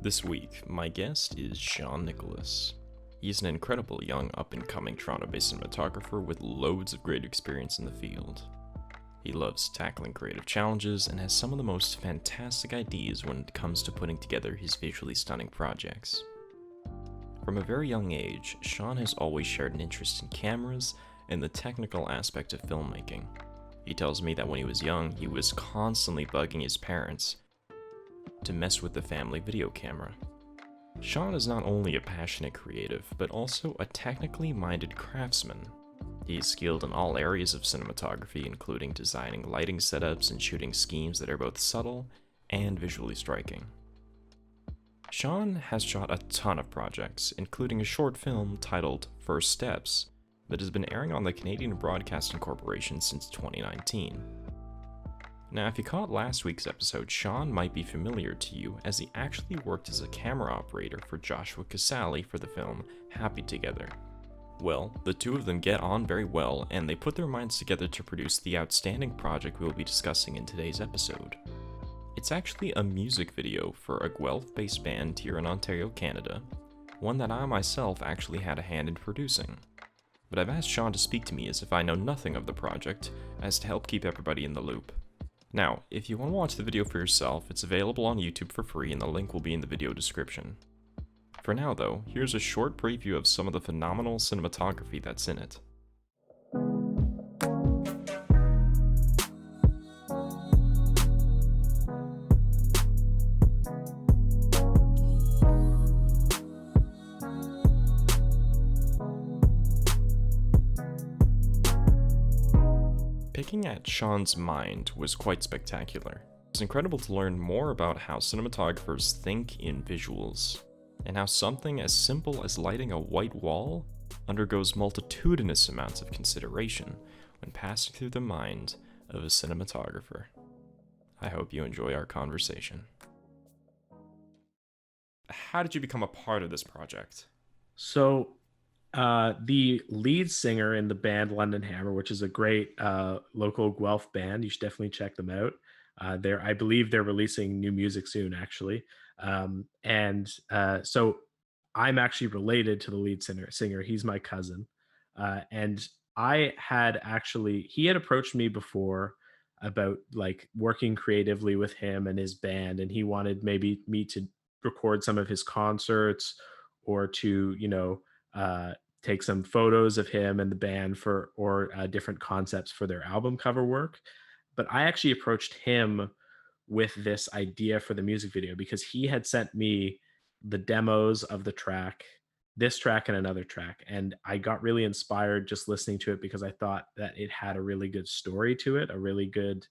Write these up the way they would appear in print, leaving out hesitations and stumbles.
This week, my guest is Sean Nicholas. He's an incredible young up-and-coming Toronto-based cinematographer with loads of great experience in the field. He loves tackling creative challenges and has some of the most fantastic ideas when it comes to putting together his visually stunning projects. From a very young age, Sean has always shared an interest in cameras and the technical aspect of filmmaking. He tells me that when he was young, he was constantly bugging his parents to mess with the family video camera. Sean is not only a passionate creative, but also a technically minded craftsman. He is skilled in all areas of cinematography, including designing lighting setups and shooting schemes that are both subtle and visually striking. Sean has shot a ton of projects, including a short film titled First Steps, that has been airing on the Canadian Broadcasting Corporation since 2019. Now, if you caught last week's episode, Sean might be familiar to you as he actually worked as a camera operator for Joshua Casale for the film Happy Together. Well, the two of them get on very well, and they put their minds together to produce the outstanding project we will be discussing in today's episode. It's actually a music video for a Guelph-based band here in Ontario, Canada, one that I myself actually had a hand in producing. But I've asked Sean to speak to me as if I know nothing of the project, as to help keep everybody in the loop. Now, if you want to watch the video for yourself, it's available on YouTube for free and the link will be in the video description. For now though, here's a short preview of some of the phenomenal cinematography that's in it. Picking at Sean's mind was quite spectacular. It's incredible to learn more about how cinematographers think in visuals, and how something as simple as lighting a white wall undergoes multitudinous amounts of consideration when passing through the mind of a cinematographer. I hope you enjoy our conversation. How did you become a part of this project? So, the lead singer in the band London Hammer, which is a great local Guelph band, you should definitely check them out. I believe they're releasing new music soon, actually. So I'm actually related to the lead singer. He's my cousin, and he had approached me before about like working creatively with him and his band, and he wanted maybe me to record some of his concerts or to take some photos of him and the band for or different concepts for their album cover work. But I actually approached him with this idea for the music video because he had sent me the demos of this track and another track, and I got really inspired just listening to it because I thought that it had a really good story to it, a really good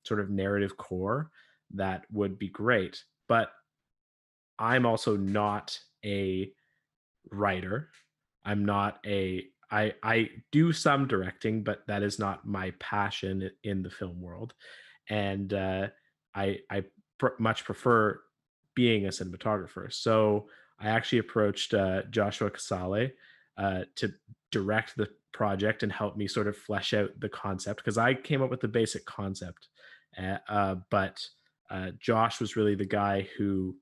sort of narrative core that would be great. But I'm also not a writer. I'm not a I do some directing, but that is not my passion in the film world. And I much prefer being a cinematographer. So I actually approached Joshua Casale to direct the project and help me sort of flesh out the concept because I came up with the basic concept, but Josh was really the guy who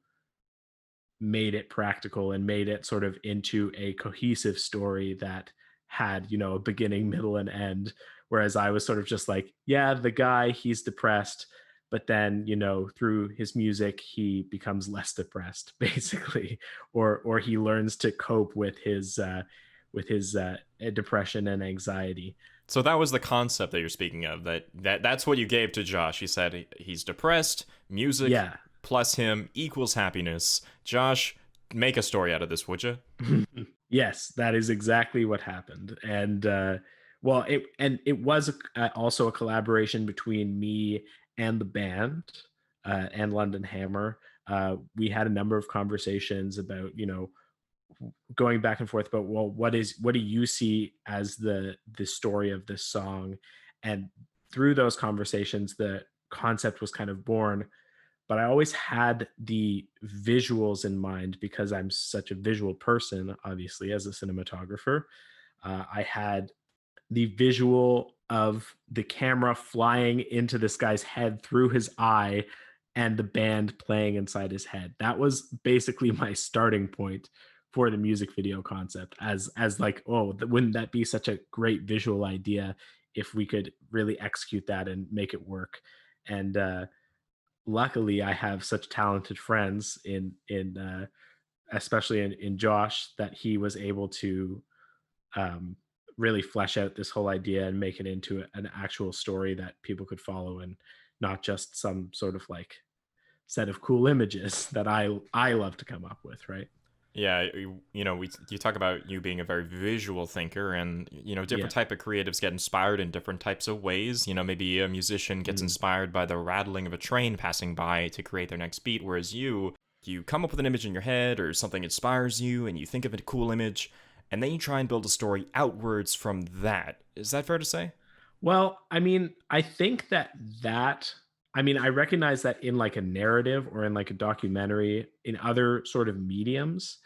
made it practical and made it sort of into a cohesive story that had, a beginning, middle, and end. Whereas I was sort of just like, yeah, the guy, he's depressed, but then, through his music, he becomes less depressed, basically, or he learns to cope with his depression and anxiety. So that was the concept that you're speaking of. That's what you gave to Josh. You said he's depressed, music Yeah. plus him equals happiness. Josh, make a story out of this, would you? Yes, that is exactly what happened. And it was also a collaboration between me and the band and London Hammer. We had a number of conversations about going back and forth about, well, what do you see as the story of this song? And through those conversations, the concept was kind of born. But I always had the visuals in mind because I'm such a visual person, obviously, as a cinematographer. I had the visual of the camera flying into this guy's head through his eye and the band playing inside his head. That was basically my starting point for the music video concept, as like, oh, wouldn't that be such a great visual idea if we could really execute that and make it work? And luckily I have such talented friends in especially in Josh, that he was able to um, really flesh out this whole idea and make it into an actual story that people could follow, and not just some sort of like set of cool images that I love to come up with, right? Yeah, you talk about you being a very visual thinker, and different Yeah. type of creatives get inspired in different types of ways. Maybe a musician gets Mm. inspired by the rattling of a train passing by to create their next beat, whereas you come up with an image in your head or something inspires you, and you think of a cool image, and then you try and build a story outwards from that. Is that fair to say? Well, I mean, I think that I mean, I recognize that in like a narrative or in like a documentary, in other sort of mediums,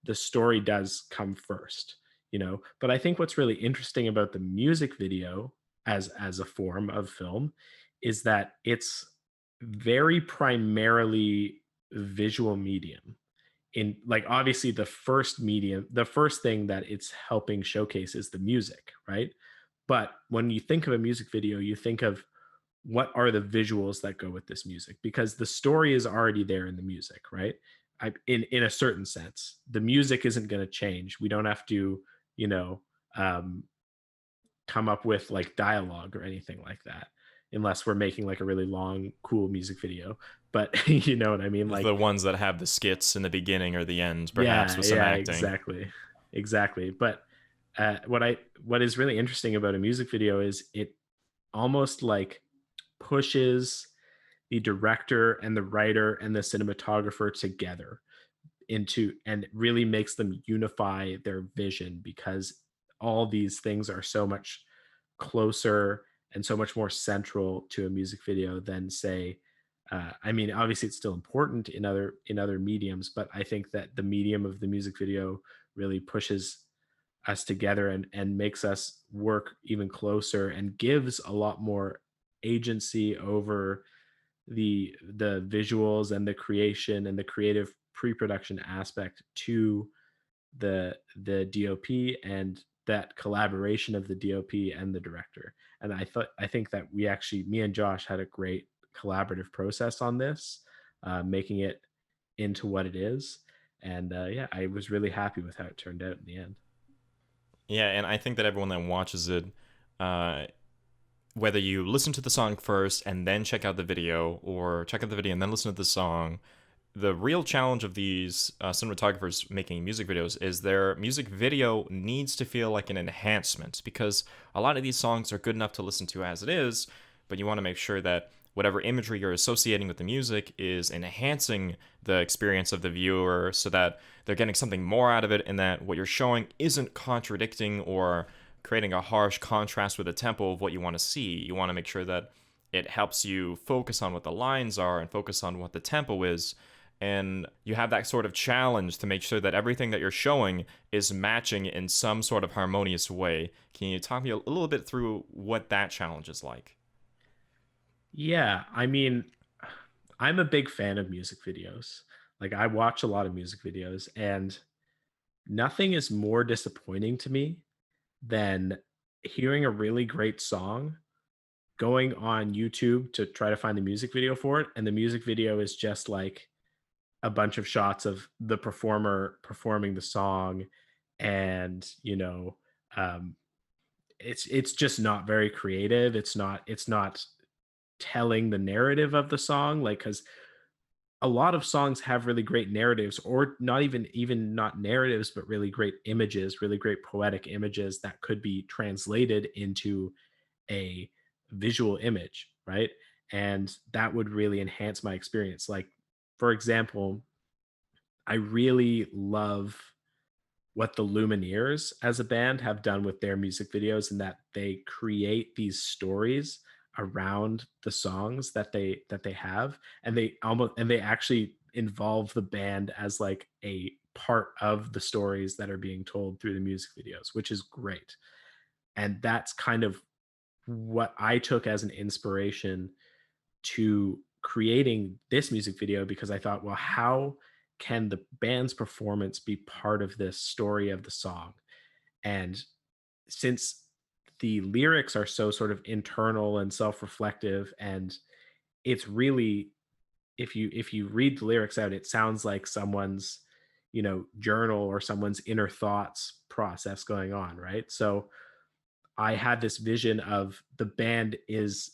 the story does come first, you know. But I think what's really interesting about the music video as a form of film is that it's very primarily visual medium. In like, obviously the first thing that it's helping showcase is the music, right? But when you think of a music video, you think of what are the visuals that go with this music, because the story is already there in the music, right? In a certain sense, the music isn't going to change. We don't have to, you know, um, come up with like dialogue or anything like that, unless we're making like a really long, cool music video. But you know what I mean? Like, The ones that have the skits in the beginning or the end, perhaps yeah, with some yeah, acting. exactly, exactly. But what is really interesting about a music video is it almost like pushes the director and the writer and the cinematographer together into, and really makes them unify their vision, because all these things are so much closer and so much more central to a music video than, say, I mean, obviously it's still important in other mediums, but I think that the medium of the music video really pushes us together and makes us work even closer and gives a lot more agency over the visuals and the creation and the creative pre-production aspect to the DOP, and that collaboration of the DOP and the director. And I think that we actually, me and Josh, had a great collaborative process on this, making it into what it is. And yeah, I was really happy with how it turned out in the end. Yeah, and I think that everyone that watches it, uh, whether you listen to the song first and then check out the video, or check out the video and then listen to the song, the real challenge of these cinematographers making music videos is their music video needs to feel like an enhancement, because a lot of these songs are good enough to listen to as it is, but you want to make sure that whatever imagery you're associating with the music is enhancing the experience of the viewer, so that they're getting something more out of it, and that what you're showing isn't contradicting or creating a harsh contrast with the tempo of what you want to see. You want to make sure that it helps you focus on what the lines are and focus on what the tempo is, and you have that sort of challenge to make sure that everything that you're showing is matching in some sort of harmonious way. Can you talk me a little bit through what that challenge is like? Yeah, I mean, I'm a big fan of music videos. Like, I watch a lot of music videos, and nothing is more disappointing to me than hearing a really great song, going on YouTube to try to find the music video for it, and the music video is just like a bunch of shots of the performer performing the song, and um, it's just not very creative. It's not telling the narrative of the song, like, because a lot of songs have really great narratives, or not even not narratives, but really great images, really great poetic images that could be translated into a visual image, right? And that would really enhance my experience. Like, for example, I really love what the Lumineers as a band have done with their music videos, and that they create these stories around the songs that they have, and they actually involve the band as like a part of the stories that are being told through the music videos, which is great. And that's kind of what I took as an inspiration to creating this music video because I thought, well, how can the band's performance be part of this story of the song? And since the lyrics are so sort of internal and self-reflective, and it's really, if you read the lyrics out, it sounds like someone's, journal or someone's inner thoughts process going on, right? So I had this vision of the band is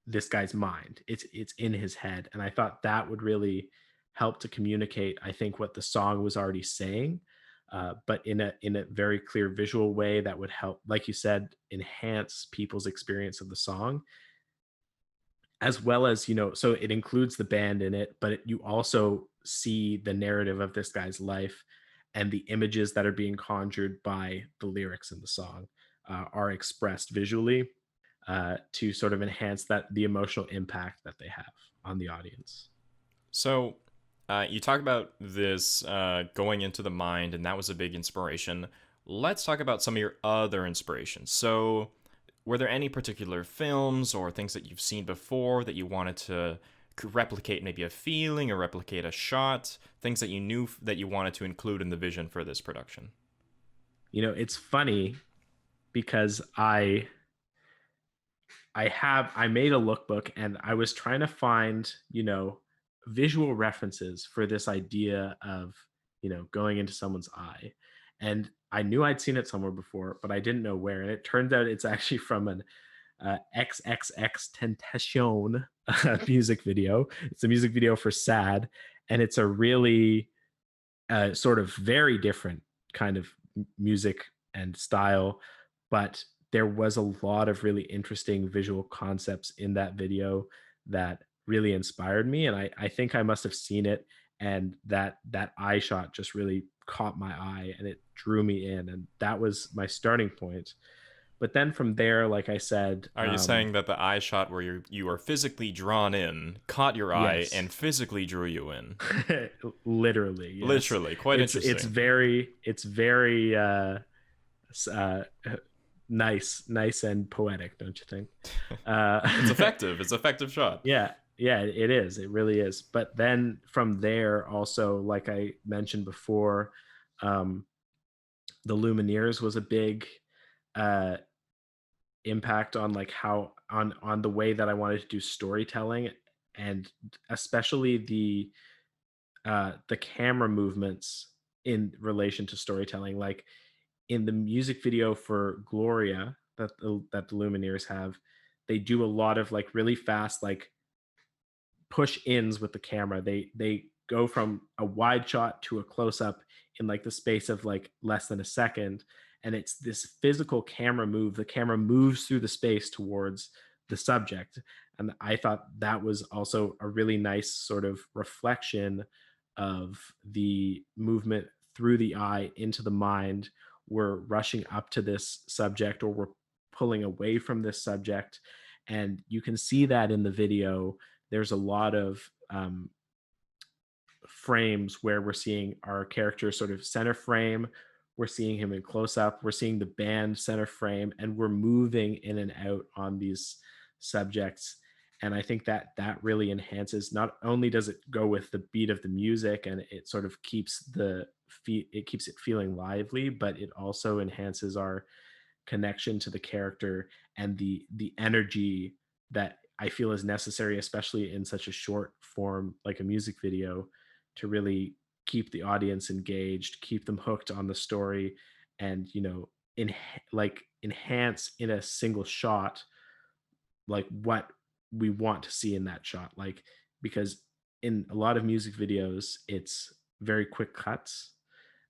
this guy's mind. It's in his head, and I thought that would really help to communicate, I think, what the song was already saying, but in a very clear visual way that would help, like you said, enhance people's experience of the song, as well as, so it includes the band in it, but you also see the narrative of this guy's life, and the images that are being conjured by the lyrics in the song are expressed visually to sort of enhance that the emotional impact that they have on the audience. So, you talk about this going into the mind, and that was a big inspiration. Let's talk about some of your other inspirations. So, were there any particular films or things that you've seen before that you wanted to replicate maybe a feeling or replicate a shot? Things that you knew that you wanted to include in the vision for this production? It's funny because I made a lookbook and I was trying to find, visual references for this idea of, going into someone's eye. And I knew I'd seen it somewhere before, but I didn't know where. And it turns out it's actually from an XXX Tentacion music video. It's a music video for Sad, and it's a really sort of very different kind of music and style, but there was a lot of really interesting visual concepts in that video that really inspired me, and I think I must have seen it, and that eye shot just really caught my eye and it drew me in, and that was my starting point. But then from there, like I said, Are you saying that the eye shot where you are physically drawn in caught your eye yes. and physically drew you in? Literally, yes. Literally, quite It's interesting. very uh nice and poetic, don't you think? It's uh effective. It's an effective shot. yeah, yeah, it is, it really is. But then from there also, like I mentioned before, um the Lumineers was a big uh impact on like how on the way that I wanted to do storytelling, and especially the camera movements in relation to storytelling. Like in the music video for Gloria that the Lumineers have, they do a lot of like really fast like push ins with the camera. They go from a wide shot to a close up in like the space of like less than a second, and it's this physical camera move. The camera moves through the space towards the subject, and I thought that was also a really nice sort of reflection of the movement through the eye into the mind. We're rushing up to this subject, or we're pulling away from this subject, and you can see that in the video. There's a lot of frames where we're seeing our character sort of center frame, we're seeing him in close up, we're seeing the band center frame, and we're moving in and out on these subjects. And I think that that really enhances, not only does it go with the beat of the music and it sort of keeps it keeps it feeling lively, but it also enhances our connection to the character and the energy that I feel is necessary, especially in such a short form like a music video, to really keep the audience engaged, keep them hooked on the story, and enhance in a single shot like what we want to see in that shot. Like, because in a lot of music videos, it's very quick cuts,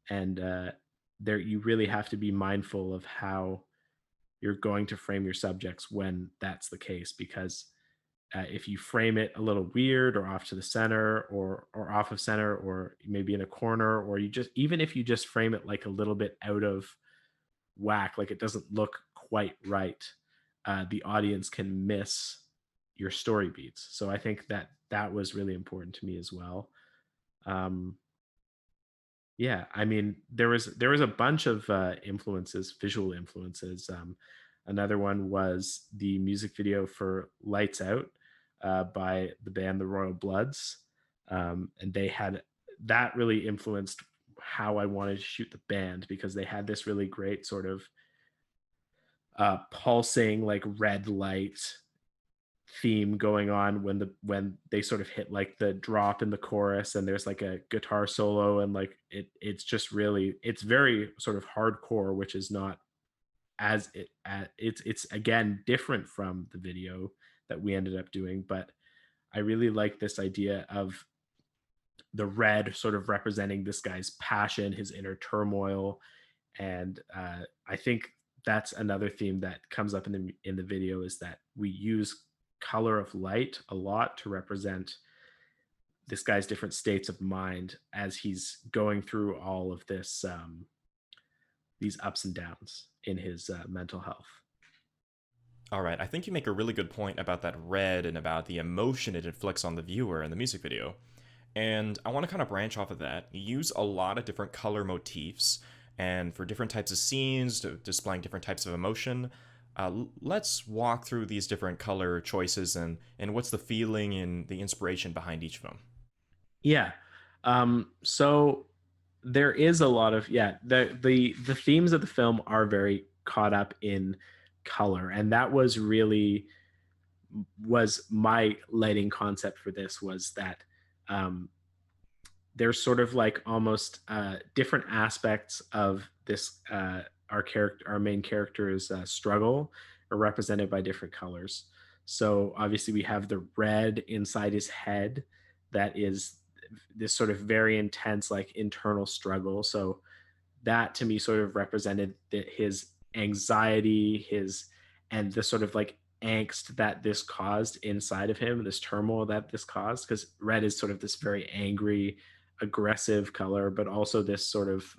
and there you really have to be mindful of how you're going to frame your subjects when that's the case, because if you frame it a little weird or off to the center, or off of center, or maybe in a corner, or you just, even if you just frame it like a little bit out of whack, like it doesn't look quite right, the audience can miss your story beats. So I think that that was really important to me as well. um yeah, I mean, there was a bunch of influences, visual influences. Another one was the music video for Lights Out. by the band the Royal Bloods, and they had that really influenced how I wanted to shoot the band because they had this really great sort of pulsing like red light theme going on when they sort of hit like the drop in the chorus and there's like a guitar solo and like it's just really it's very sort of hardcore, which is not as it's again different from the video that we ended up doing, but I really like this idea of the red sort of representing this guy's passion, his inner turmoil, and I think that's another theme that comes up in the video is that we use color of light a lot to represent this guy's different states of mind as he's going through all of this these ups and downs in his mental health. All right, I think you make a really good point about that red and about the emotion it inflicts on the viewer in the music video. And I want to kind of branch off of that. You use a lot of different color motifs, and for different types of scenes, displaying different types of emotion. Let's walk through these different color choices and what's the feeling and the inspiration behind each of them. Yeah. So there is a lot of the themes of the film are very caught up in color, and that was really was my lighting concept for this was that um, there's sort of like almost different aspects of this our main character's struggle are represented by different colors. So obviously we have the red inside his head that is this sort of very intense like internal struggle. So that to me sort of represented his anxiety, his and the sort of like angst that this caused inside of him, this turmoil that this caused. Because red is sort of this very angry, aggressive color, but also this sort of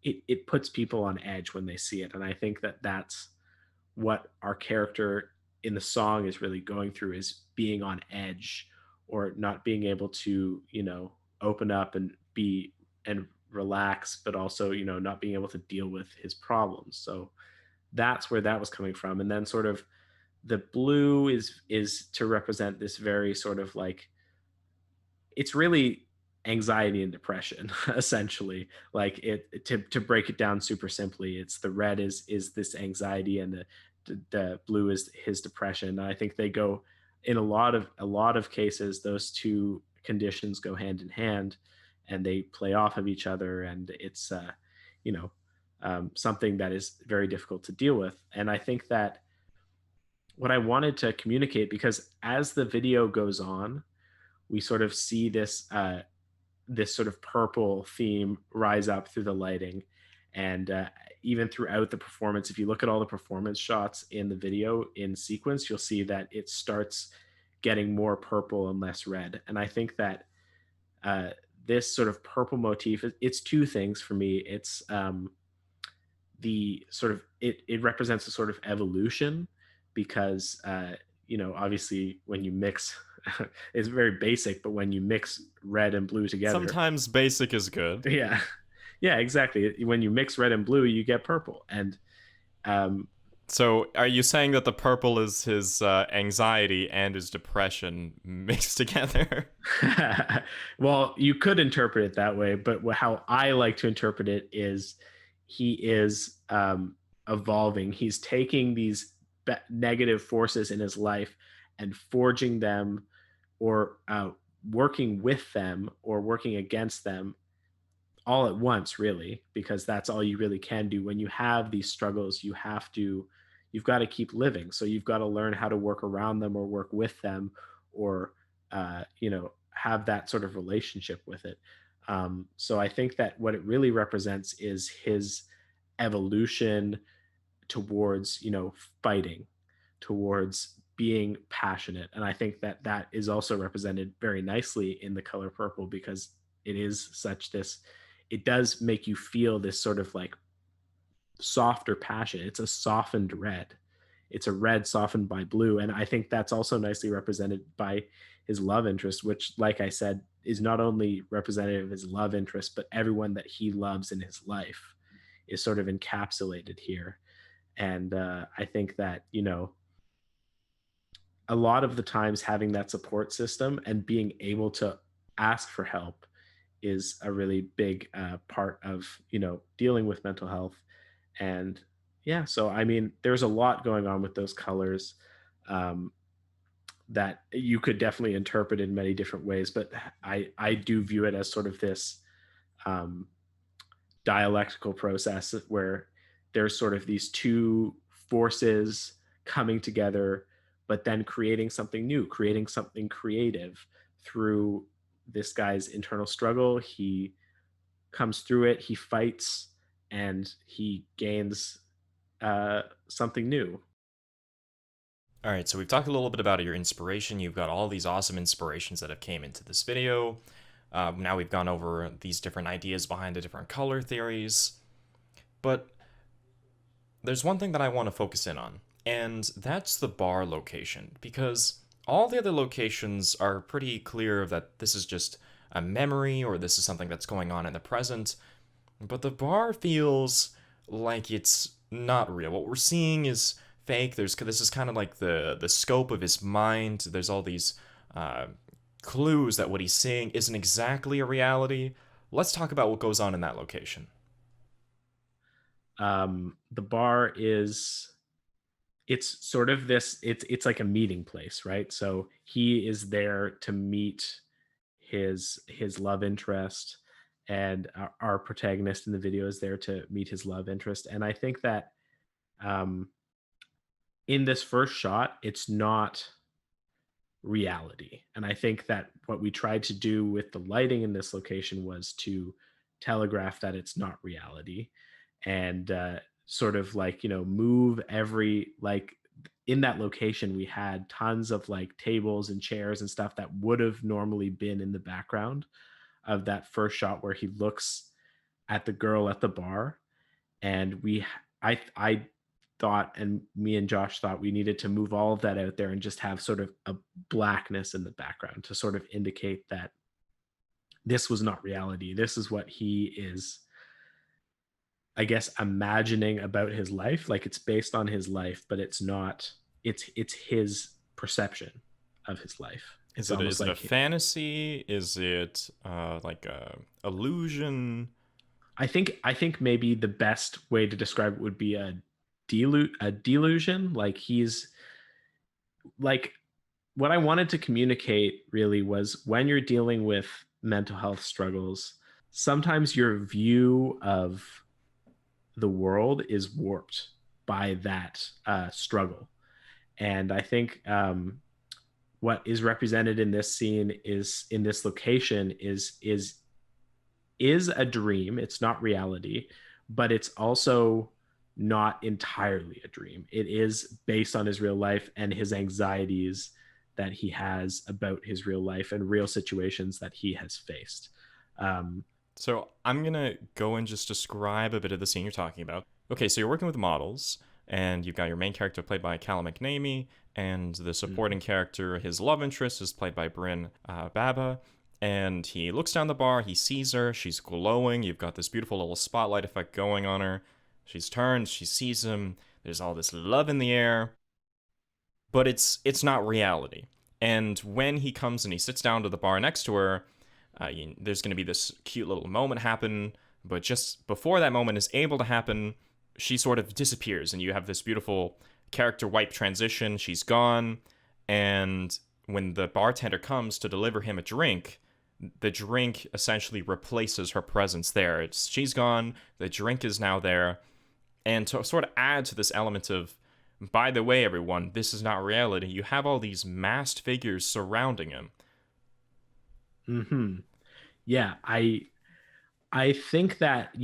it puts people on edge when they see it, and I think that that's what our character in the song is really going through is being on edge or not being able to open up and be and relax, but also not being able to deal with his problems. So that's where that was coming from. And then sort of the blue is to represent this very sort of like it's really anxiety and depression essentially, like it to break it down super simply, it's the red is this anxiety and the blue is his depression. And I think they go in a lot of cases, those two conditions go hand in hand and they play off of each other, and it's you know something that is very difficult to deal with. And I think that what I wanted to communicate, because as the video goes on we sort of see this sort of purple theme rise up through the lighting, and even throughout the performance, if you look at all the performance shots in the video in sequence, you'll see that it starts getting more purple and less red. And I think that uh, this sort of purple motif, it's two things for me. It's the sort of it represents a sort of evolution, because obviously when you mix it's very basic, but when you mix red and blue together, Sometimes basic is good. yeah, yeah, exactly, when you mix red and blue you get purple. And um So, are you saying that the purple is his anxiety and his depression mixed together? well, you could interpret it that way, but how I like to interpret it is he is evolving. He's taking these negative forces in his life and forging them, or working with them or working against them all at once, really, because that's all you really can do when you have these struggles. You've got to keep living, so you've got to learn how to work around them or work with them, or have that sort of relationship with it. So I think that what it really represents is his evolution towards fighting, towards being passionate. And I think that that is also represented very nicely in the color purple, because it is such this it does make you feel this sort of like softer passion. It's a softened red. It's a red softened by blue. And I think that's also nicely represented by his love interest, which, like I said, is not only representative of his love interest, but everyone that he loves in his life is sort of encapsulated here. And I think that, a lot of the times having that support system and being able to ask for help is a really big part of dealing with mental health. And yeah, so I mean there's a lot going on with those colors, um, that you could definitely interpret in many different ways, but I do view it as sort of this um, dialectical process where there's sort of these two forces coming together, but then creating something new, creating something creative through this guy's internal struggle. He comes through it, he fights, and he gains something new. All right, so we've talked a little bit about your inspiration. You've got all these awesome inspirations that have came into this video. Now we've gone over these different ideas behind the different color theories. But there's one thing that I want to focus in on, and that's the bar location, because all the other locations are pretty clear that this is just a memory or this is something that's going on in the present, but the bar feels like it's not real. What we're seeing is fake. This is kind of like the scope of his mind. There's all these uh, clues that what he's seeing isn't exactly a reality. Let's talk about what goes on in that location. The bar is, it's sort of this, it's like a meeting place, right? So he is there to meet his love interest, and our protagonist in the video is there to meet his love interest. And I think that um in this first shot it's not reality, and I think that what we tried to do with the lighting in this location was to telegraph that it's not reality, and sort of like move every, like, in that location we had tons of like tables and chairs and stuff that would have normally been in the background of that first shot where he looks at the girl at the bar. And I thought, and me and Josh thought, we needed to move all of that out there and just have sort of a blackness in the background to sort of indicate that this was not reality. This is what he is, I guess, imagining about his life. Like it's based on his life, but it's not. It's his perception of his life. It's almost Is it a like, fantasy? Is it like a illusion? I think maybe the best way to describe it would be a delusion. Like he's like, what I wanted to communicate really was, when you're dealing with mental health struggles, sometimes your view of the world is warped by that struggle. And I think what is represented in this scene, is in this location, is a dream. It's not reality, but it's also not entirely a dream. It is based on his real life and his anxieties that he has about his real life and real situations that he has faced. Um, So I'm gonna go and just describe a bit of the scene you're talking about. Okay, so you're working with models, and you've got your main character played by Callum McNamee, and the supporting mhm. character, his love interest, is played by Bryn Baba. And he looks down the bar, he sees her, she's glowing. You've got this beautiful little spotlight effect going on her. She's turned, she sees him. There's all this love in the air, but it's not reality. And when he comes and he sits down to the bar next to her, there's going to be this cute little moment happen, but just before that moment is able to happen, she sort of disappears, and you have this beautiful character wipe transition. She's gone, and when the bartender comes to deliver him a drink, the drink essentially replaces her presence there. She's gone, the drink is now there, and to sort of add to this element of, by the way, everyone, this is not reality, you have all these masked figures surrounding him. Yeah, I think that,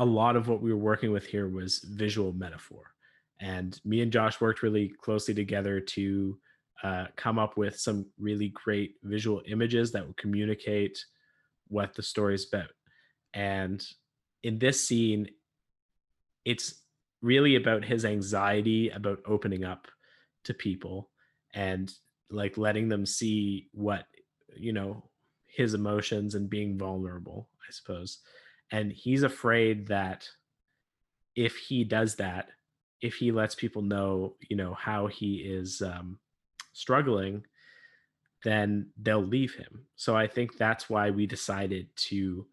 a lot of what we were working with here was visual metaphor. And me and Josh worked really closely together to come up with some really great visual images that would communicate what the story is about. And in this scene, it's really about his anxiety about opening up to people, and like letting them see what, you know his emotions, and being vulnerable, I suppose. And he's afraid that if he does that, if he lets people know how he is, struggling, then they'll leave him. So I think that's why we decided to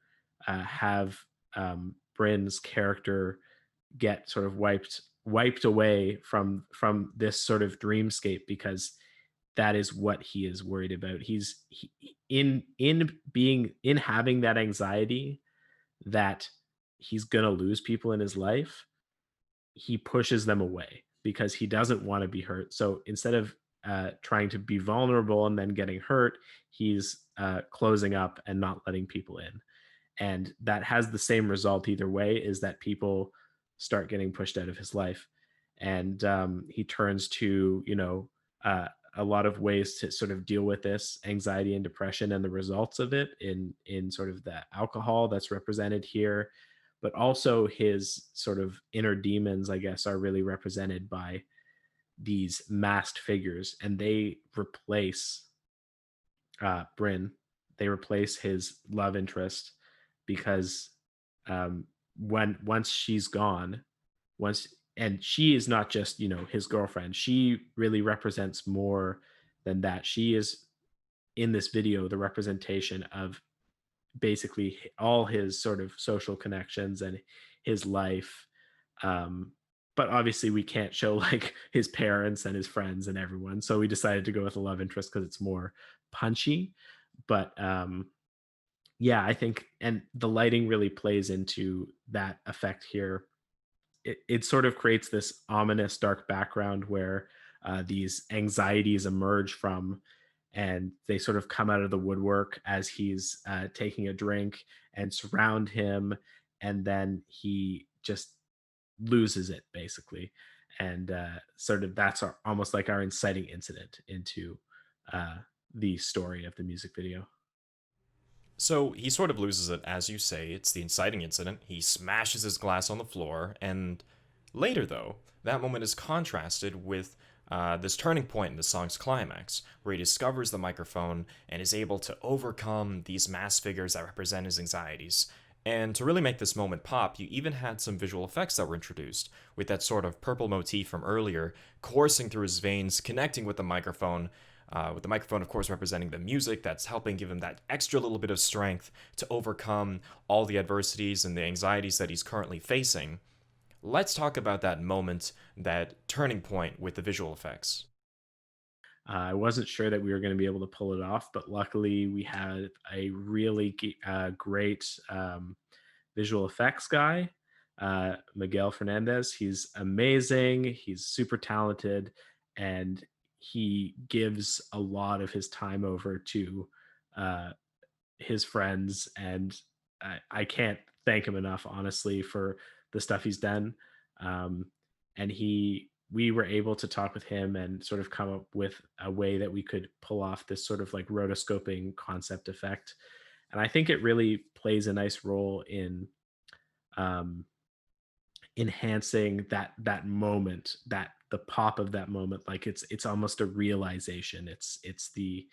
have Bryn's character get sort of wiped away from this sort of dreamscape, because that is what he is worried about. In having that anxiety that he's going to lose people in his life, he pushes them away because he doesn't want to be hurt. So instead of trying to be vulnerable and then getting hurt, he's closing up and not letting people in. And that has the same result either way, is that people start getting pushed out of his life. And he turns to, uh, a lot of ways to sort of deal with this anxiety and depression and the results of it in sort of the alcohol that's represented here, but also his sort of inner demons, I guess, are really represented by these masked figures, and they replace Bryn. They replace his love interest, because when once she's gone, once and she is not just, his girlfriend. She really represents more than that. She is, in this video, the representation of basically all his sort of social connections and his life. Um, but obviously, we can't show like his parents and his friends and everyone. So we decided to go with a love interest because it's more punchy. But yeah, I think, and the lighting really plays into that effect here. It sort of creates this ominous dark background where these anxieties emerge from, and they sort of come out of the woodwork as he's taking a drink and surround him, and then he just loses it basically. And sort of that's almost like our inciting incident into uh, the story of the music video. So he sort of loses it, as you say. It's the inciting incident. He smashes his glass on the floor, and later, though, that moment is contrasted with this turning point in the song's climax, where he discovers the microphone and is able to overcome these mass figures that represent his anxieties. And to really make this moment pop, you even had some visual effects that were introduced, with that sort of purple motif from earlier coursing through his veins, connecting with the microphone, of course, representing the music that's helping give him that extra little bit of strength to overcome all the adversities and the anxieties that he's currently facing. Let's talk about that moment, that turning point with the visual effects. I wasn't sure that we were going to be able to pull it off, but luckily we had a really great visual effects guy, Miguel Fernandez. He's amazing. He's super talented, and he gives a lot of his time over to uh, his friends. And I can't thank him enough, honestly, for the stuff he's done. Um, and we were able to talk with him and sort of come up with a way that we could pull off this sort of like rotoscoping concept effect. And I think it really plays a nice role in um, enhancing that moment, that the pop of that moment. Like it's almost a realization. It's the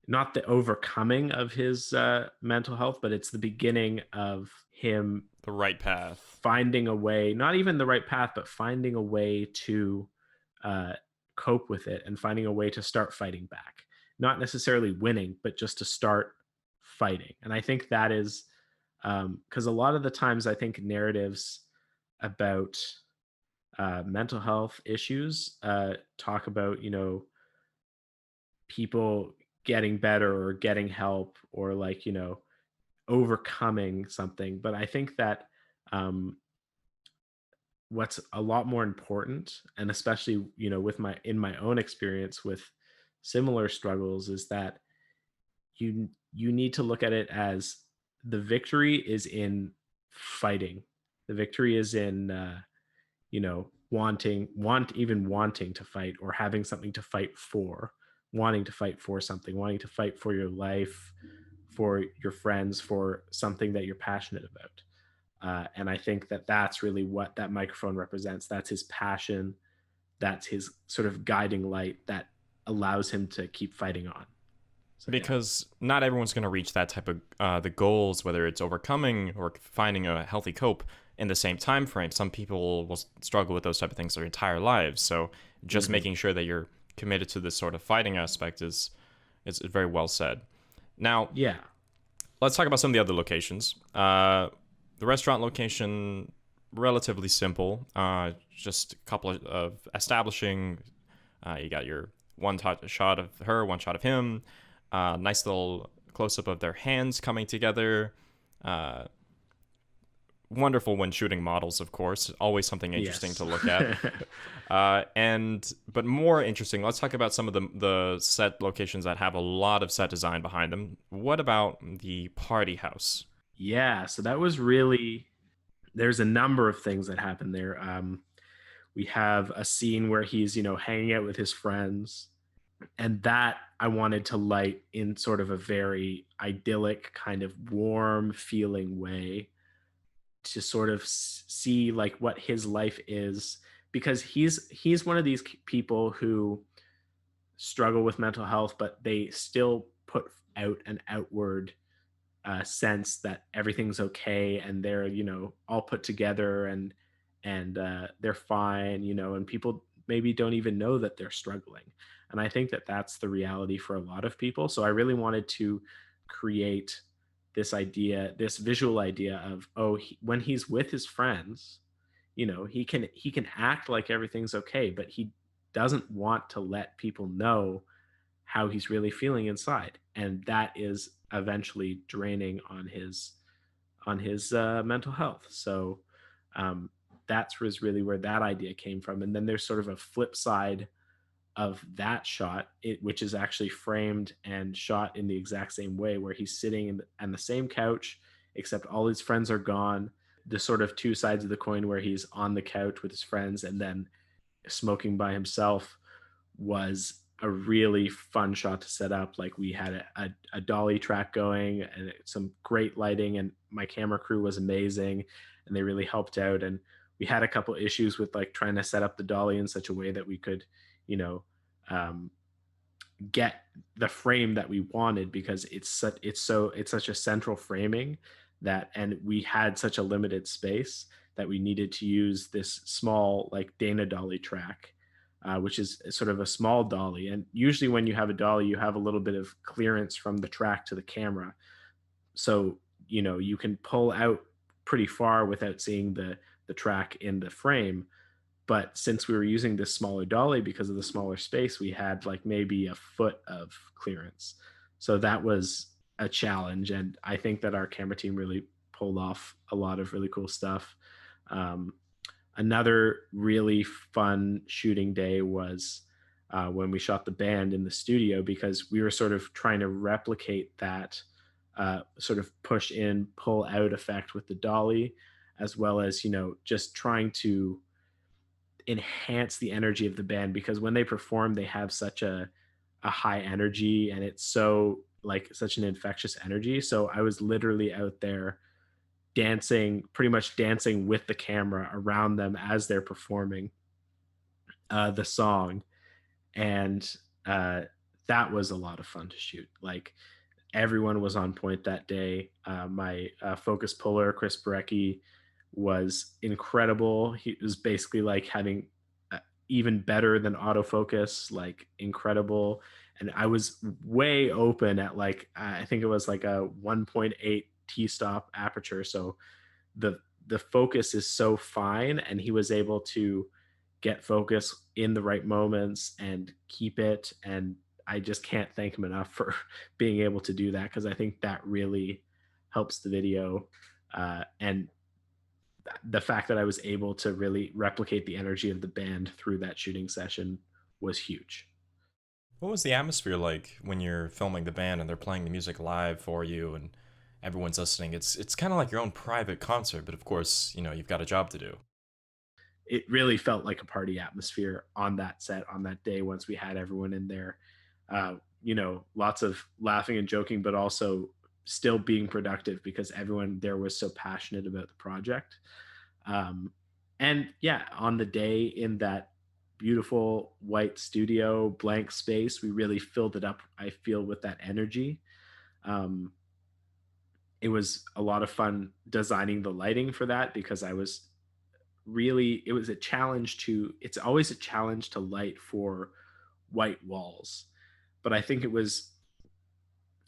not the overcoming of his mental health, but it's the beginning of him The right path. finding a way, not even the right path, but finding a way to uh, cope with it and finding a way to start fighting back. Not necessarily winning, but just to start fighting. And I think that is because a lot of the times I think narratives about mental health issues talk about, people getting better or getting help or like, overcoming something. But I think that um, what's a lot more important, and especially, with my in my own experience with similar struggles, is that you need to look at it as the victory is in fighting. The victory is in wanting to fight, or having something to fight for, wanting to fight for something, wanting to fight for your life, for your friends, for something that you're passionate about. And I think that that's really what that microphone represents. That's his passion. That's his sort of guiding light that allows him to keep fighting on. So yeah. Because not everyone's going to reach that type of the goals, whether it's overcoming or finding a healthy cope in the same time frame. Some people will struggle with those type of things their entire lives. So just Mhm. making sure that you're committed to this sort of fighting aspect is very well said. Now, Yeah. let's talk about some of the other locations. The restaurant location, relatively simple. Just a couple of establishing. You got your shot of her, one shot of him. Nice little close up of their hands coming together. Uh, Wonderful when shooting models, of course. Always something interesting Yes. to look at. And but more interesting, let's talk about some of the set locations that have a lot of set design behind them. What about the party house? Yeah, so that was really, there's a number of things that happen there. We have a scene where he's, hanging out with his friends, and that I wanted to light in sort of a very idyllic, kind of warm feeling way, to sort of see like what his life is, because he's one of these people who struggle with mental health, but they still put out an outward sense that everything's okay, and they're, all put together, and they're fine, and people maybe don't even know that they're struggling. And I think that that's the reality for a lot of people. So I really wanted to create this visual idea of, oh, when he's with his friends, he can act like everything's okay, but he doesn't want to let people know how he's really feeling inside, and that is eventually draining on his mental health. So um, that's was really where that idea came from. And then there's sort of a flip side of that shot, which is actually framed and shot in the exact same way, where he's sitting on the same couch, except all his friends are gone. The sort of two sides of the coin, where he's on the couch with his friends and then smoking by himself, was a really fun shot to set up. Like, we had a dolly track going and some great lighting, and my camera crew was amazing, and they really helped out. And we had a couple issues with like trying to set up the dolly in such a way that we could, you know, um, get the frame that we wanted, because it's such a central framing, that, and we had such a limited space, that we needed to use this small like Dana dolly track, which is sort of a small dolly. And usually when you have a dolly, you have a little bit of clearance from the track to the camera, so you can pull out pretty far without seeing the track in the frame. But since we were using this smaller dolly, because of the smaller space, we had like maybe a foot of clearance. So that was a challenge. And I think that our camera team really pulled off a lot of really cool stuff. Um, Another really fun shooting day was when we shot the band in the studio, because we were sort of trying to replicate that sort of push in, pull out effect with the dolly, as well as, just trying to enhance the energy of the band, because when they perform, they have such a high energy, and it's so like such an infectious energy. So I was literally out there dancing, pretty much dancing with the camera around them as they're performing the song. And uh, that was a lot of fun to shoot. Like, everyone was on point that day. My focus puller, Chris Barecki, was incredible. He was basically like having even better than autofocus, like incredible. And I was way open at like, I think it was like a 1.8 t-stop aperture. So the the focus is so fine, and he was able to get focus in the right moments and keep it. And I just can't thank him enough for being able to do that, because I think that really helps the video. And the fact that I was able to really replicate the energy of the band through that shooting session was huge. What was the atmosphere like when you're filming the band and they're playing the music live for you and everyone's listening? It's kind of like your own private concert, but of course, you've got a job to do. It really felt like a party atmosphere on that set on that day, once we had everyone in there. Lots of laughing and joking, but also still being productive, because everyone there was so passionate about the project. Um, and yeah, on the day in that beautiful white studio blank space, we really filled it up, I feel, with that energy. Um, it was a lot of fun designing the lighting for that, because it was a challenge to, it's always a challenge to light for white walls. But I think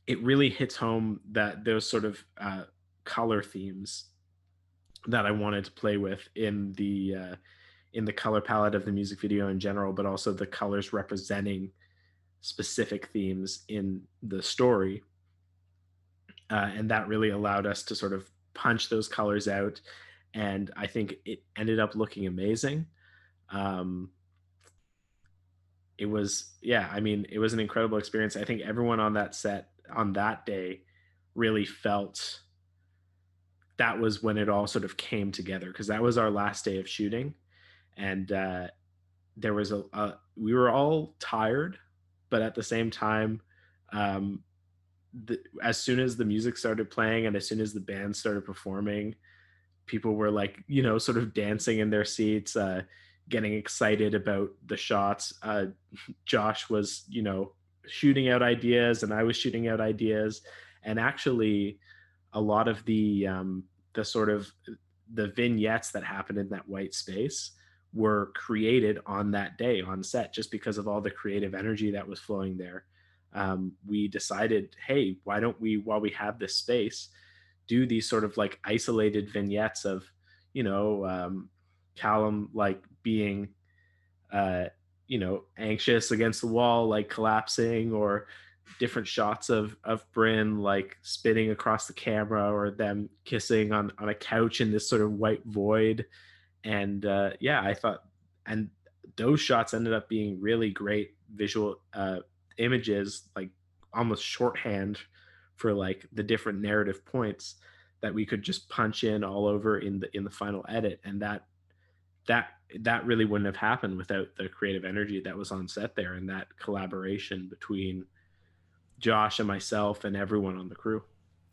it really hits home that those sort of color themes that I wanted to play with in the color palette of the music video in general, but also the colors representing specific themes in the story. And that really allowed us to sort of punch those colors out. And I think it ended up looking amazing. Um, it was, yeah, I mean, it was an incredible experience. I think everyone on that set on that day really felt that was when it all sort of came together, because that was our last day of shooting. And there was we were all tired, but at the same time, um, as soon as the music started playing and as soon as the band started performing, people were like, sort of dancing in their seats, getting excited about the shots. Josh was, shooting out ideas, and I was shooting out ideas. And actually, a lot of the sort of the vignettes that happened in that white space were created on that day on set, just because of all the creative energy that was flowing there. We decided, hey, why don't we, while we have this space, do these sort of like isolated vignettes of, you know, um, Callum like being, uh, anxious against the wall, like collapsing, or different shots of Bryn like spitting across the camera, or them kissing on a couch in this sort of white void. And yeah, I thought, and those shots ended up being really great visual images, like almost shorthand for like the different narrative points that we could just punch in all over in the final edit. And that really wouldn't have happened without the creative energy that was on set there, and that collaboration between Josh and myself and everyone on the crew.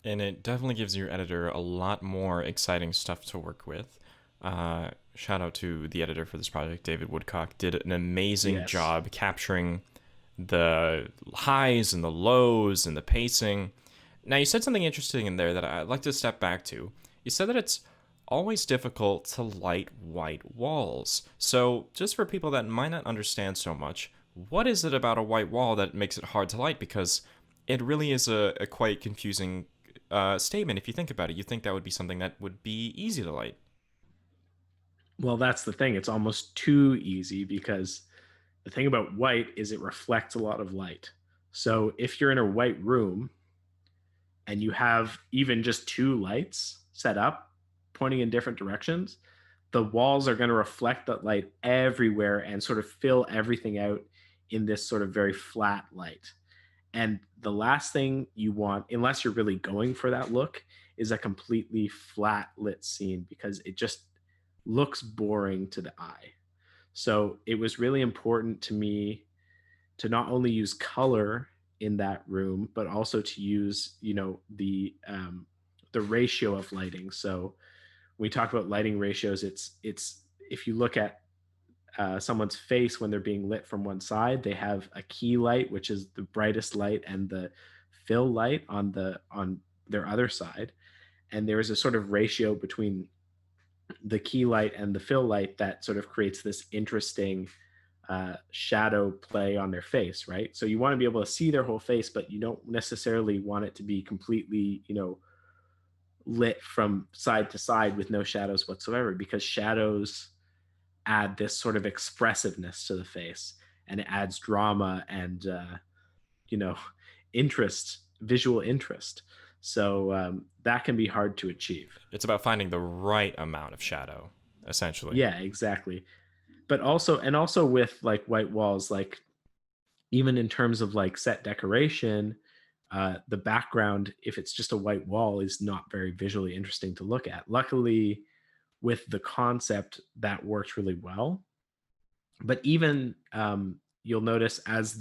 And it definitely gives your editor a lot more exciting stuff to work with. Shout out to the editor for this project, David Woodcock. Did an amazing Yes. job capturing the highs and the lows and the pacing. Now, you said something interesting in there that I'd like to step back to. You said that it's always difficult to light white walls. So, just for people that might not understand so much, what is it about a white wall that makes it hard to light? Because it really is a quite confusing statement if you think about it. You think that would be something that would be easy to light. Well, that's the thing. It's almost too easy, because the thing about white is it reflects a lot of light. So if you're in a white room and you have even just two lights set up pointing in different directions, the walls are going to reflect that light everywhere and sort of fill everything out in this sort of very flat light. And the last thing you want, unless you're really going for that look, is a completely flat lit scene, because it just looks boring to the eye. So it was really important to me to not only use color in that room, but also to use, the ratio of lighting. So when we talk about lighting ratios, it's if you look at someone's face when they're being lit from one side, they have a key light, which is the brightest light, and the fill light on their other side. And there is a sort of ratio between the key light and the fill light that sort of creates this interesting shadow play on their face, right? So you want to be able to see their whole face, but you don't necessarily want it to be completely, lit from side to side with no shadows whatsoever, because shadows add this sort of expressiveness to the face, and it adds drama and, you know, interest, visual interest. So that can be hard to achieve. It's about finding the right amount of shadow, essentially. Yeah, exactly. But also with like white walls, like even in terms of like set decoration, the background, if it's just a white wall, is not very visually interesting to look at. Luckily, with the concept, that works really well. But even you'll notice as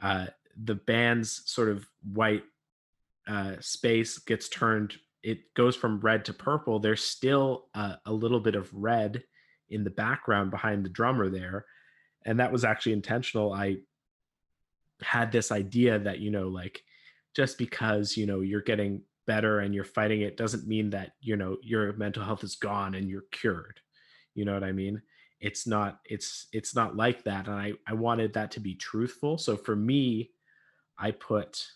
uh, the band's sort of white space gets turned, it goes from red to purple. There's still a little bit of red in the background behind the drummer there, and that was actually intentional. I had this idea that, like, just because, you're getting better and you're fighting it doesn't mean that, your mental health is gone and you're cured. You know what I mean? it's not like that, and I wanted that to be truthful. So for me, I put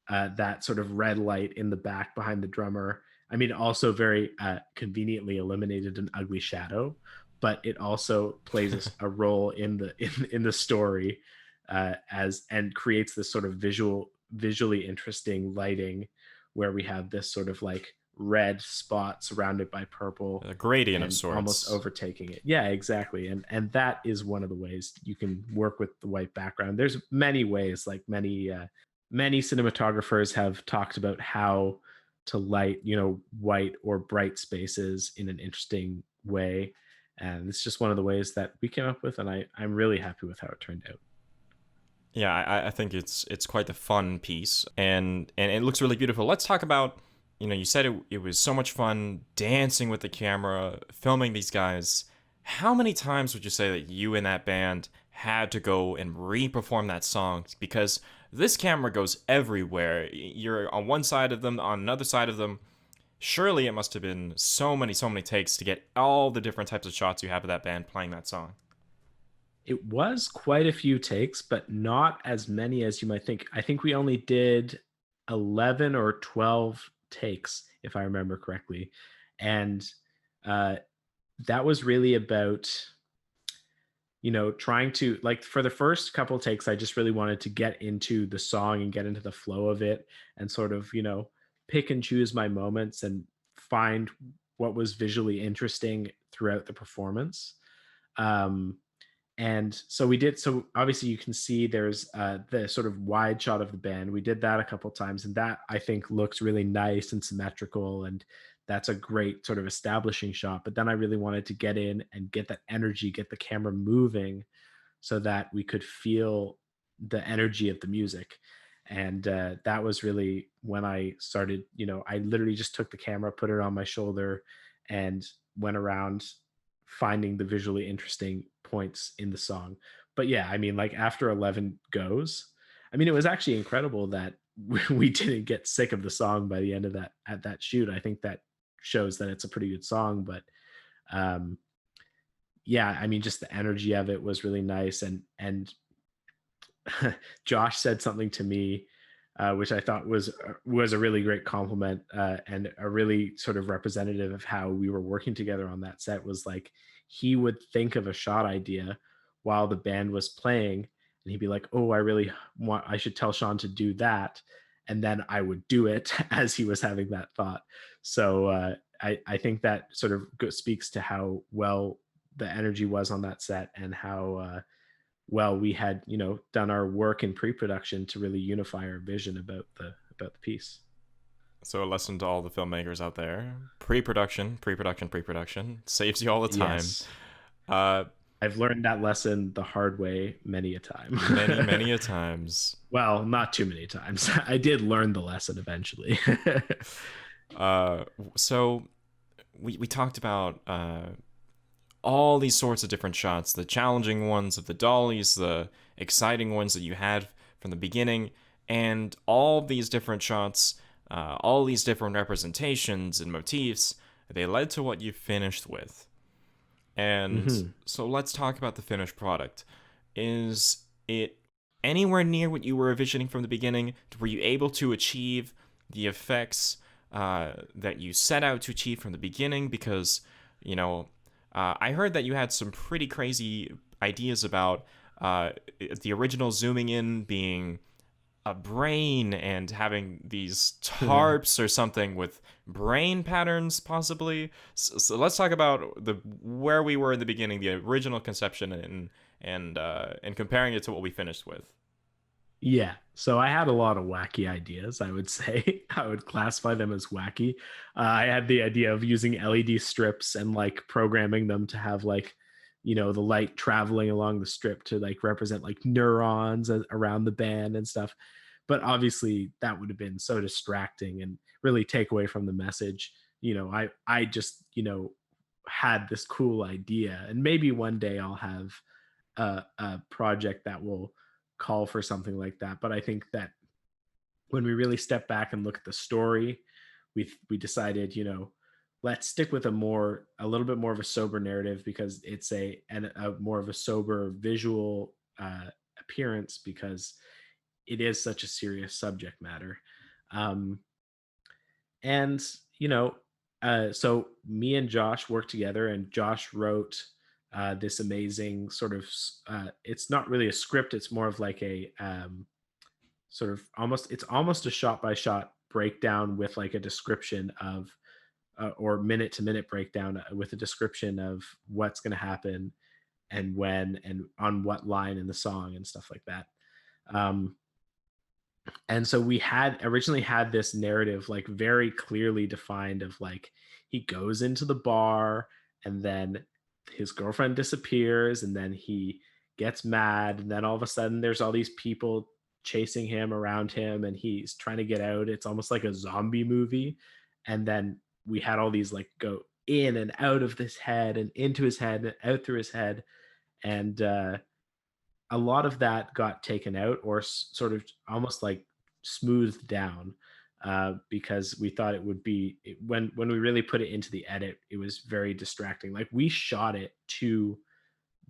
that sort of red light in the back behind the drummer. I mean, also very conveniently eliminated an ugly shadow, but it also plays a role in the in the story as and creates this sort of visually interesting lighting where we have this sort of like red spot surrounded by purple A gradient of and almost sorts. overtaking it. Yeah, exactly. And that is one of the ways you can work with the white background. There's many ways, like many cinematographers have talked about how to light, white or bright spaces in an interesting way. And it's just one of the ways that we came up with, and I'm really happy with how it turned out. Yeah, I think it's quite the fun piece, and it looks really beautiful. Let's talk about, you said it was so much fun dancing with the camera, filming these guys. How many times would you say that you and that band had to go and re-perform that song? Because this camera goes everywhere. You're on one side of them, on another side of them. Surely it must have been so many takes to get all the different types of shots you have of that band playing that song. It was quite a few takes, but not as many as you might think. I think we only did 11 or 12 takes, if I remember correctly. And uh, that was really about, trying to, like, for the first couple takes, I just really wanted to get into the song and get into the flow of it and sort of, pick and choose my moments and find what was visually interesting throughout the performance. Um, and so we did. So obviously you can see there's the sort of wide shot of the band. We did that a couple times, and that I think looks really nice and symmetrical, and that's a great sort of establishing shot. But then I really wanted to get in and get that energy, get the camera moving so that we could feel the energy of the music. And that was really when I started, I literally just took the camera, put it on my shoulder, and went around finding the visually interesting points in the song. But yeah, I mean, like after 11 goes, I mean, it was actually incredible that we didn't get sick of the song by the end of that at that shoot. I think that shows that it's a pretty good song, but um yeah, I mean, just the energy of it was really nice. And Josh said something to me, which I thought was a really great compliment and a really sort of representative of how we were working together on that set. Was like he would think of a shot idea while the band was playing, and he'd be like, "Oh, I should tell Sean to do that," and then I would do it as he was having that thought. So I think that sort of speaks to how well the energy was on that set and how well we had done our work in pre-production to really unify our vision about the piece. So a lesson to all the filmmakers out there: pre-production, pre-production, pre-production saves you all the time. Yes, Uh, I've learned that lesson the hard way many a time. many a times. Well, not too many times. I did learn the lesson eventually. Uh, so we talked about all these sorts of different shots, the challenging ones of the dollies, the exciting ones that you had from the beginning, and all these different shots, all these different representations and motifs, they led to what you finished with. And Hmm. so let's talk about the finished product. Is it anywhere near what you were envisioning from the beginning? Were you able to achieve the effects that you set out to achieve from the beginning? Because, you know, I heard that you had some pretty crazy ideas about the original zooming in being a brain and having these tarps or something with brain patterns possibly. So let's talk about the where we were in the beginning, the original conception, and comparing it to what we finished with. Yeah. So I had a lot of wacky ideas, I would say. I would classify them as wacky. I had the idea of using LED strips and like programming them to have like, the light traveling along the strip to like represent like neurons around the band and stuff. But obviously that would have been so distracting and really take away from the message. I just, had this cool idea, and maybe one day I'll have a project that will call for something like that. But I think that when we really step back and look at the story, we decided, let's stick with a little bit more of a sober narrative because it's a more of a sober visual appearance because it is such a serious subject matter. Um, and you know, so me and Josh worked together, and Josh wrote this amazing sort of. It's not really a script; it's more of like a sort of almost. It's almost a shot by shot breakdown with like a description of or minute to minute breakdown with a description of what's going to happen and when and on what line in the song and stuff like that. Um, and so we had originally had this narrative like very clearly defined of like he goes into the bar and then his girlfriend disappears and then he gets mad and then all of a sudden there's all these people chasing him around him and he's trying to get out. It's almost like a zombie movie. And then we had all these like go in and out of this head and into his head and out through his head. And a lot of that got taken out or sort of almost like smoothed down because we thought it would be when we really put it into the edit, it was very distracting. Like we shot it to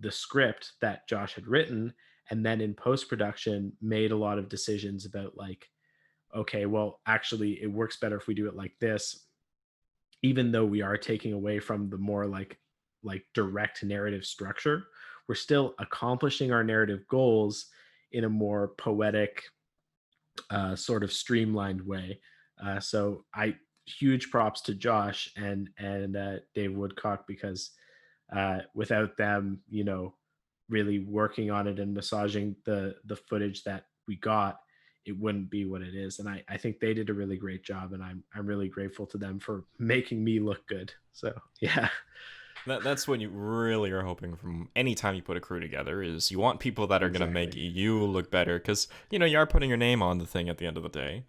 the script that Josh had written, and then in post production made a lot of decisions about like, okay, well, actually, it works better if we do it like this, even though we are taking away from the more like direct narrative structure, we're still accomplishing our narrative goals in a more poetic sort of streamlined way. So I huge props to Josh and Dave Woodcock because without them, really working on it and massaging the footage that we got, it wouldn't be what it is. And I think they did a really great job, and I'm really grateful to them for making me look good. So yeah. That's what you really are hoping from any time you put a crew together is you want people that are going to make Exactly. you look better because you are putting your name on the thing at the end of the day.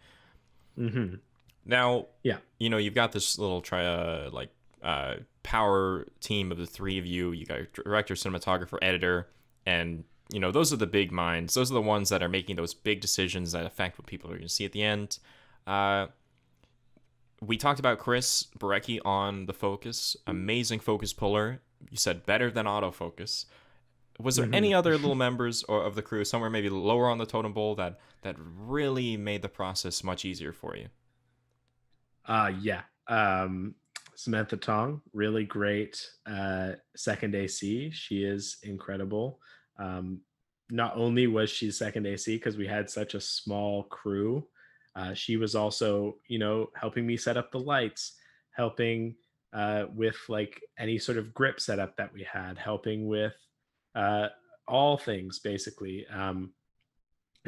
Hmm. Now, Yeah. you've got this little power team of the three of you. You got your director, cinematographer, editor, and those are the big minds. Those are the ones that are making those big decisions that affect what people are going to see at the end. Uh, we talked about Chris Barecki on the focus. Amazing focus puller. You said better than autofocus. Was there Hmm. any other little members or of the crew somewhere maybe lower on the totem pole that really made the process much easier for you? Yeah. Samantha Tong, really great second AC. She is incredible. Um, Not only was she second AC because we had such a small crew, she was also, helping me set up the lights, helping with like any sort of grip setup that we had, helping with uh, all things basically. And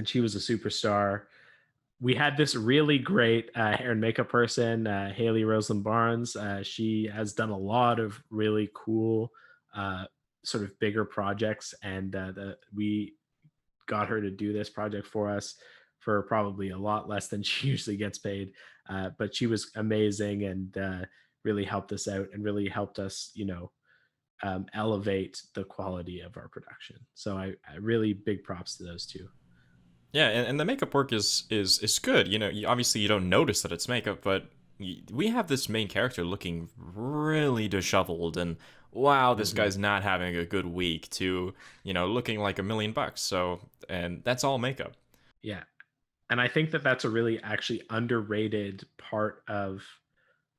she was a superstar. We had this really great hair and makeup person, Haley Roseland Barnes. She has done a lot of really cool, uh, sort of bigger projects, and we got her to do this project for us for probably a lot less than she usually gets paid. But she was amazing and really helped us out and really helped us, elevate the quality of our production. So I really big props to those two. Yeah, and the makeup work is good. Obviously you don't notice that it's makeup, but we have this main character looking really disheveled, and wow, this Mhm. guy's not having a good week. To looking like $1 million. So, and that's all makeup. Yeah, and I think that that's a really actually underrated part of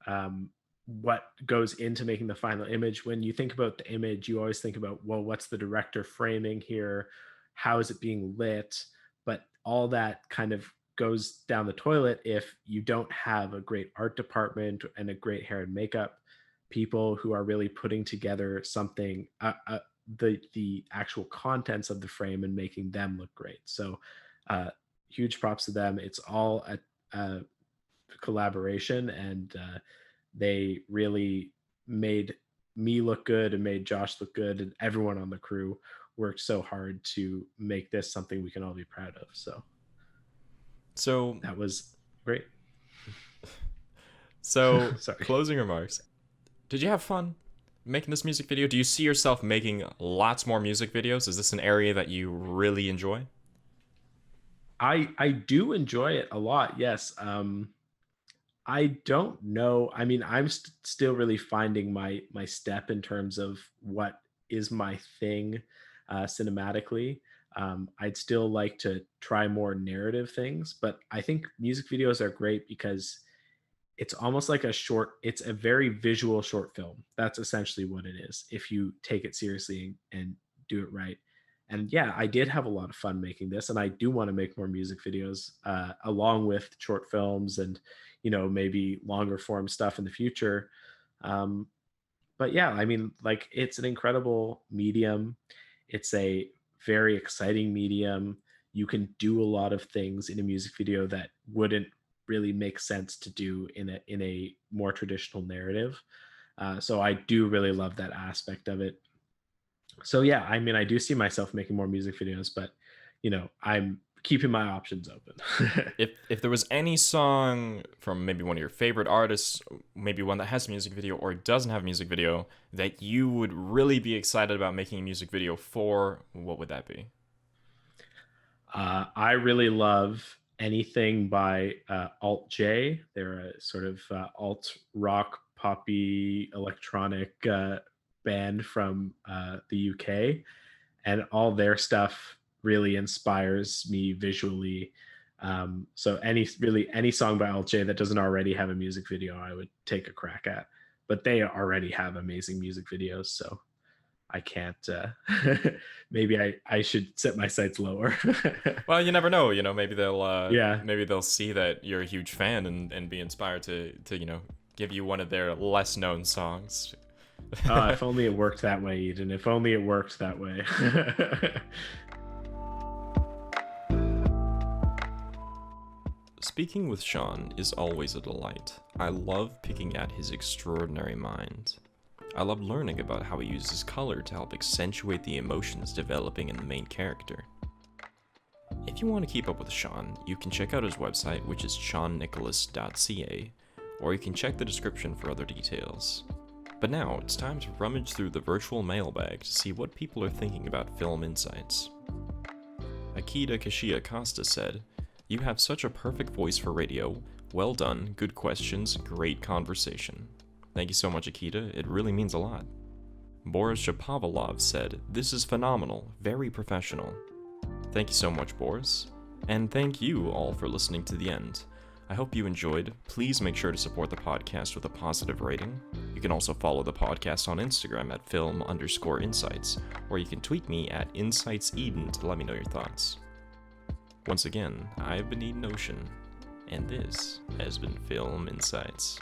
um, what goes into making the final image. When you think about the image, you always think about, well, what's the director framing here? How is it being lit? But all that kind of goes down the toilet if you don't have a great art department and a great hair and makeup people who are really putting together something, the actual contents of the frame and making them look great. So huge props to them. It's all a collaboration, and they really made me look good and made Josh look good, and everyone on the crew worked so hard to make this something we can all be proud of. So So, that was great. Sorry. closing remarks. Did you have fun making this music video? Do you see yourself making lots more music videos? Is this an area that you really enjoy? I do enjoy it a lot. Yes. I don't know. I mean, I'm still really finding my step in terms of what is my thing cinematically. I'd still like to try more narrative things, but I think music videos are great because it's almost like a short, it's a very visual short film. That's essentially what it is if you take it seriously and do it right. And yeah, I did have a lot of fun making this, and I do want to make more music videos along with short films and maybe longer form stuff in the future. Um, but yeah, I mean, like, it's an incredible medium. It's a very exciting medium. You can do a lot of things in a music video that wouldn't really make sense to do in a more traditional narrative. So I do really love that aspect of it. So yeah, I mean, I do see myself making more music videos, but I'm keeping my options open. If there was any song from maybe one of your favorite artists, maybe one that has a music video or doesn't have a music video, that you would really be excited about making a music video for, what would that be? I really love anything by Alt J. They're a sort of alt rock, poppy, electronic band from the UK, and all their stuff really inspires me visually. So any song by Alt J that doesn't already have a music video, I would take a crack at. But they already have amazing music videos, so I can't. Maybe I should set my sights lower. Well, you never know. Yeah. Maybe they'll see that you're a huge fan and be inspired to give you one of their less known songs. If only it worked that way, Eden. If only it worked that way. Speaking with Sean is always a delight. I love picking at his extraordinary mind. I love learning about how he uses color to help accentuate the emotions developing in the main character. If you want to keep up with Sean, you can check out his website, which is seannicholas.ca, or you can check the description for other details. But now, it's time to rummage through the virtual mailbag to see what people are thinking about film insights. Akita Kashia Costa said, "You have such a perfect voice for radio. Well done, good questions, great conversation." Thank you so much, Akita. It really means a lot. Boris Shapovalov said, "This is phenomenal, very professional." Thank you so much, Boris. And thank you all for listening to the end. I hope you enjoyed. Please make sure to support the podcast with a positive rating. You can also follow the podcast on Instagram at film_insights, or you can tweet me at insightseden to let me know your thoughts. Once again, I've been Eden Ocean, and this has been Film Insights.